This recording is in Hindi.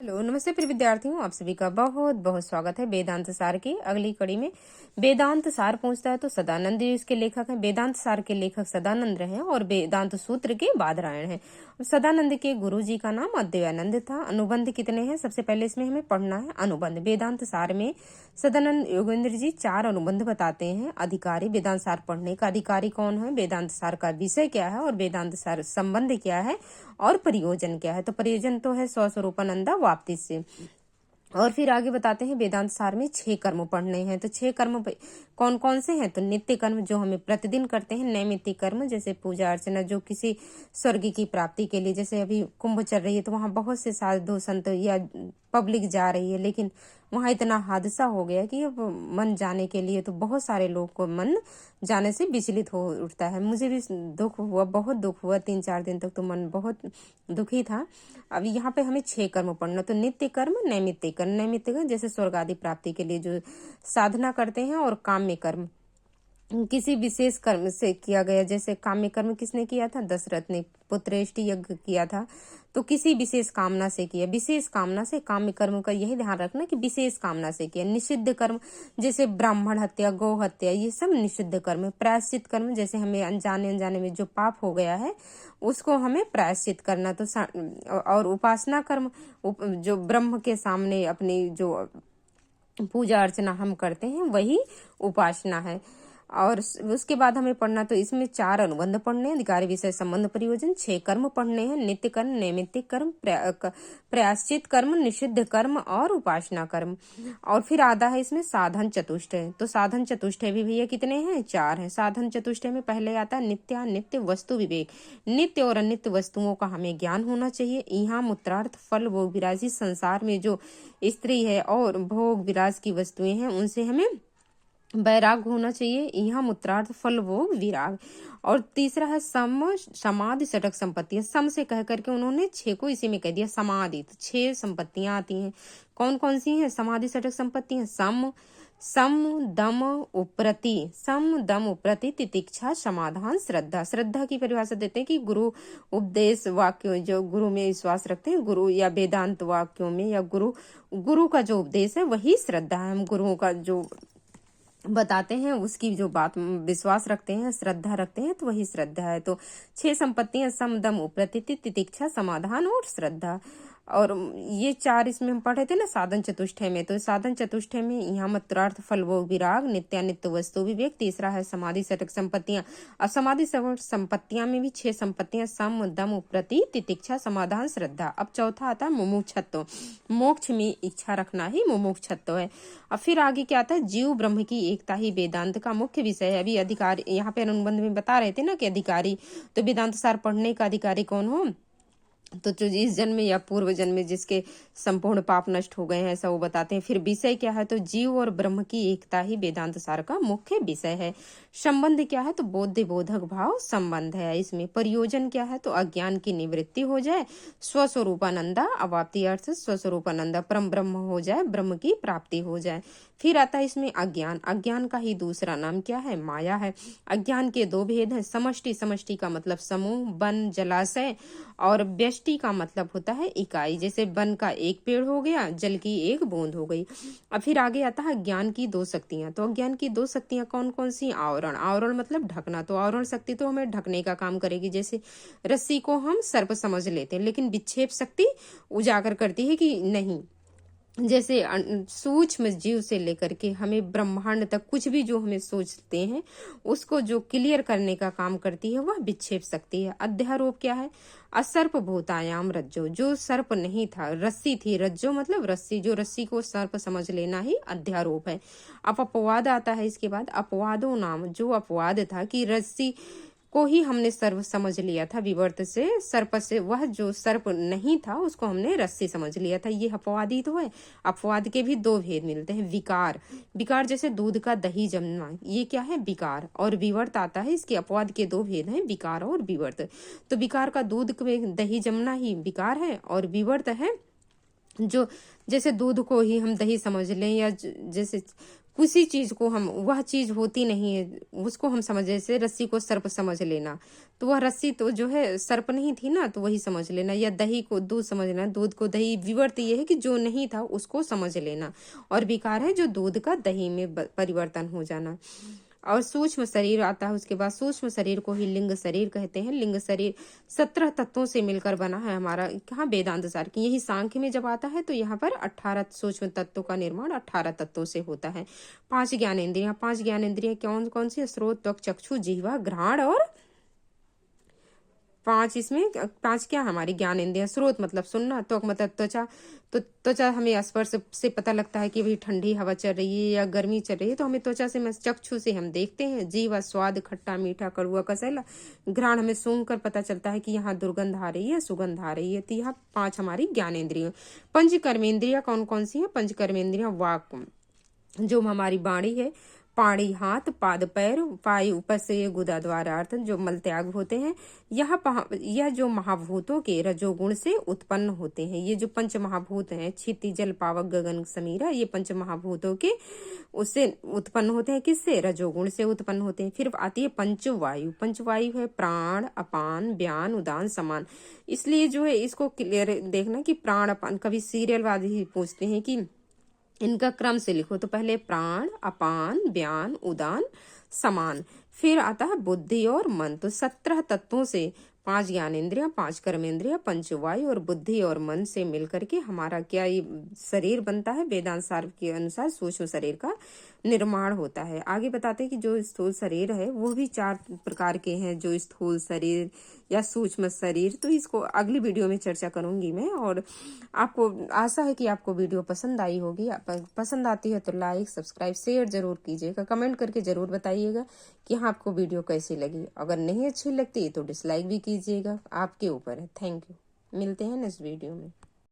हेलो नमस्ते प्रिय विद्यार्थियों, आप सभी का बहुत बहुत स्वागत है वेदांत सार की अगली कड़ी में। वेदांत सार पहुंचता है तो सदानंद जी इसके लेखक हैं। वेदांत सार के लेखक सदानंद रहे और वेदांत सूत्र के बादरायण हैं। सदानंद के गुरु जी का नाम अद्वैयानंद था। अनुबंध कितने हैं? सबसे पहले इसमें हमें पढ़ना है अनुबंध। वेदांत सार में सदानंद योगेंद्र जी 4 अनुबंध बताते हैं। अधिकारी, वेदांत सार पढ़ने का अधिकारी कौन है, वेदांत सार का विषय क्या है और वेदांत सार संबंध क्या है और प्रयोजन क्या है। तो प्रयोजन तो है स्वस्वरूपानंदा वाप्ति से। और फिर आगे बताते हैं वेदांत सार में 6 कर्म पढ़ने हैं। तो 6 कर्म कौन कौन से हैं? तो नित्य कर्म जो हमें प्रतिदिन करते हैं, नैमित्तिक कर्म जैसे पूजा अर्चना जो किसी स्वर्ग की प्राप्ति के लिए, जैसे अभी कुंभ चल रही है तो वहां बहुत से साधु संत या पब्लिक जा रही है, लेकिन वहां इतना हादसा हो गया कि अब मन जाने के लिए तो बहुत सारे लोग को मन जाने से विचलित हो उठता है। मुझे भी दुख हुआ, बहुत दुख हुआ। 3-4 दिन तक तो मन बहुत दुखी था। अब यहाँ पे हमें 6 कर्म पढ़ना। तो नित्य कर्म, नैमित्तिक कर्म। नैमित्तिक कर्म जैसे स्वर्ग आदि प्राप्ति के लिए जो साधना करते हैं, और काम्य कर्म किसी विशेष कर्म से किया गया। जैसे काम्य कर्म किसने किया था? दशरथ ने पुत्रेष्टि यज्ञ किया था, तो किसी विशेष कामना से किया। विशेष कामना से काम्य कर्म का यही ध्यान रखना कि विशेष कामना से किया। निषिद्ध कर्म जैसे ब्राह्मण हत्या, गौ हत्या, ये सब निषिद्ध कर्म है। प्रायश्चित कर्म जैसे हमें अनजाने अनजाने में जो पाप हो गया है उसको हमें प्रायश्चित करना। तो और उपासना कर्म जो ब्रह्म के सामने अपनी जो पूजा अर्चना हम करते हैं वही उपासना है। और उसके बाद हमें पढ़ना, तो इसमें 4 अनुबंध पढ़ने हैं। अधिकारी, विषय, संबंध, प्रयोजन। 6 कर्म पढ़ने हैं। नित्य कर्म, नैमित्तिक कर्म, प्रायश्चित कर्म, निषिद्ध कर्म और उपासना कर्म। और फिर आधा है इसमें साधन चतुष्टय। तो साधन चतुष्टय भी भैया कितने हैं? 4 हैं। साधन चतुष्टय में पहले आता है नित्यानित्य वस्तु विवेक। नित्य और अनित्य वस्तुओं का हमें ज्ञान होना चाहिए। यहाँ मूत्रार्थ फल भोग विराजी संसार में जो स्त्री है और भोग विराज की वस्तुएं हैं उनसे हमें वैराग होना चाहिए। यहाँ मूत्रार्थ फल भोग विराग। और तीसरा है सम समाधि षटक संपत्तियां। सम से कह करके उन्होंने 6 को इसी में कह दिया समाधि। तो 6 संपत्तियां आती हैं। कौन कौन सी हैं समाधि षटक संपत्तियां? सम दम उप्रति। सम दम उप्रति, तितिक्षा, समाधान, श्रद्धा। श्रद्धा की परिभाषा देते हैं कि गुरु उपदेश वाक्यों, जो गुरु में विश्वास रखते हैं, गुरु या वेदांत वाक्यों में, या गुरु का जो उपदेश है वही श्रद्धा है। हम गुरुओं का जो बताते हैं उसकी जो बात विश्वास रखते हैं, श्रद्धा रखते हैं, तो वही श्रद्धा है। तो 6 संपत्तियां सम दम उप्रति, तितिक्षा, समाधान और श्रद्धा। और ये 4 इसमें हम पढ़े थे ना साधन चतुष्टय में। तो साधन चतुष्टय में यहाँ मूत्रार्थ फल भोग विराग, नित्यानित्य वस्तु विवेक। तीसरा है समाधि षटक संपत्तियां। और समाधि संपत्तियां में भी 6 संपत्तियां सम दम उप्रति, तितिक्षा, समाधान, श्रद्धा। अब चौथा आता है मुमुक्षत्व। मोक्ष में इच्छा रखना ही मुमुक्षत्व है। अब फिर आगे क्या आता है? जीव ब्रह्म की एकता ही वेदांत का मुख्य विषय है। अभी अधिकारी यहाँ पे अनुबंध में बता रहे थे ना कि अधिकारी, तो वेदांत सार पढ़ने का अधिकारी कौन हो? तो जो इस जन्म में या पूर्व जन्म में जिसके संपूर्ण पाप नष्ट हो गए हैं ऐसा वो बताते हैं। फिर विषय क्या है? तो जीव और ब्रह्म की एकता ही वेदांत सार का मुख्य विषय है। संबंध क्या है? तो बोध बोधक भाव संबंध है। इसमें प्रयोजन क्या है? तो अज्ञान की निवृत्ति हो जाए, स्वस्वरूपानंदा अवाप्ति अर्थ स्वस्वरूपानंदा, परम ब्रह्म हो जाए, ब्रह्म की प्राप्ति हो जाए। फिर आता है इसमें अज्ञान। अज्ञान का ही दूसरा नाम क्या है? माया है। अज्ञान के 2 भेद हैं। समष्टि, समष्टि का मतलब समूह, वन, जलाशय, और व्यष्टि का मतलब होता है इकाई। जैसे वन का एक पेड़ हो गया, जल की एक बूंद हो गई। अब फिर आगे आता है ज्ञान की 2 शक्तियां। तो अज्ञान की 2 शक्तियां कौन कौन सी? आवरण। आवरण मतलब ढकना। तो आवरण शक्ति तो हमें ढकने का काम करेगी। जैसे रस्सी को हम सर्प समझ लेते हैं, लेकिन विक्षेप शक्ति उजागर करती है कि नहीं। जैसे सूक्ष्म जीव से लेकर के हमें ब्रह्मांड तक कुछ भी जो हमें सोचते हैं उसको जो क्लियर करने का काम करती है वह विक्षेप शक्ति है। अध्यारोप क्या है? असर्प भूतायाम रज्जो। जो सर्प नहीं था, रस्सी थी। रज्जो मतलब रस्सी, जो रस्सी को सर्प समझ लेना ही अध्यारोप है। अब अपवाद आता है इसके बाद। अपवादो नाम, जो अपवाद था कि रस्सी को ही हमने सर्प समझ लिया था विवर्त से, सर्प से, वह जो सर्प नहीं था उसको हमने रस्सी समझ लिया था, ये अपवादी तो है। अपवाद के भी 2 भेद मिलते हैं। विकार, विकार जैसे दूध का दही जमना, ये क्या है? विकार। और विवर्त आता है, इसके अपवाद के 2 भेद हैं, विकार और विवर्त। तो विकार का दूध में दही जमना ही विकार है, और विवर्त है जो जैसे दूध को ही हम दही समझ लें, या जैसे किसी चीज को हम, वह चीज होती नहीं है उसको हम समझ, जैसे रस्सी को सर्प समझ लेना, तो वह रस्सी तो जो है सर्प नहीं थी ना, तो वही समझ लेना। या दही को दूध समझना, दूध को दही, विवर्त ये है कि जो नहीं था उसको समझ लेना, और विकार है जो दूध का दही में परिवर्तन हो जाना। और सूक्ष्म शरीर आता है उसके बाद। सूक्ष्म शरीर को ही लिंग शरीर कहते हैं। लिंग शरीर 17 तत्वों से मिलकर बना है हमारा, कहाँ वेदांत सार की। यही सांख्य में जब आता है तो यहाँ पर 18 सूक्ष्म तत्वों का निर्माण 18 तत्वों से होता है। 5 ज्ञानेंद्रियां। 5 ज्ञानेंद्रियां कौन कौन सी? स्रोत, त्वक, चक्षु, जिह्वा, घ्राण और 5 इसमें 5 क्या हमारी ज्ञानेंद्रियां। स्रोत मतलब सुनना, त्वक मतलब त्वचा, तो त्वचा हमें स्पर्श से पता लगता है कि भाई ठंडी हवा चल रही है या गर्मी चल रही है, तो हमें त्वचा से, चक्षु से हम देखते हैं। जीवा स्वाद, खट्टा मीठा कड़वा कसैला। घ्राण हमें सूंघ कर पता चलता है कि यहाँ दुर्गंध आ रही है, सुगंध आ रही है। तो यहाँ 5 हमारी ज्ञानेंद्रियां। पंच कर्मेंद्रियां कौन कौन सी है? पंच कर्मेंद्रियां वाक, जो हमारी वाणी है, पाणी हाथ, पाद पैर, पाई ऊपर से ये गुदा द्वारार्थ जो मल त्याग होते हैं। यह जो महाभूतों के रजोगुण से उत्पन्न होते हैं। ये जो पंच महाभूत हैं, क्षिति जल पावक गगन समीरा, ये पंच महाभूतों के उससे उत्पन्न होते हैं। किससे? रजोगुण से उत्पन्न होते हैं। फिर आती है पंचवायु। पंचवायु है प्राण, अपान, व्यान, उदान, समान। इसलिए जो है इसको क्लियर देखना कि प्राण अपान, कभी सीरियल वाले ही पूछते हैं कि इनका क्रम से लिखो, तो पहले प्राण, अपान, व्यान, उदान, समान। फिर आता है बुद्धि और मन। तो 17 तत्वों से 5 ज्ञानेंद्रियां, 5 कर्मेंद्रियां, पंचवायु और बुद्धि और मन से मिलकर के हमारा क्या ये शरीर बनता है। वेदांत सार के अनुसार सूक्ष्म शरीर का निर्माण होता है। आगे बताते हैं कि जो स्थूल शरीर है वो भी 4 प्रकार के हैं, जो स्थूल शरीर या सूक्ष्म शरीर। तो इसको अगली वीडियो में चर्चा करूंगी मैं। और आपको आशा है कि आपको वीडियो पसंद आई होगी। पसंद आती है तो लाइक, सब्सक्राइब, शेयर जरूर कीजिएगा। कमेंट करके जरूर बताइएगा कि हाँ आपको वीडियो कैसी लगी। अगर नहीं अच्छी लगती तो डिसलाइक भी कीजिएगा, आपके ऊपर है। Thank you. मिलते हैं नेक्स्ट वीडियो में।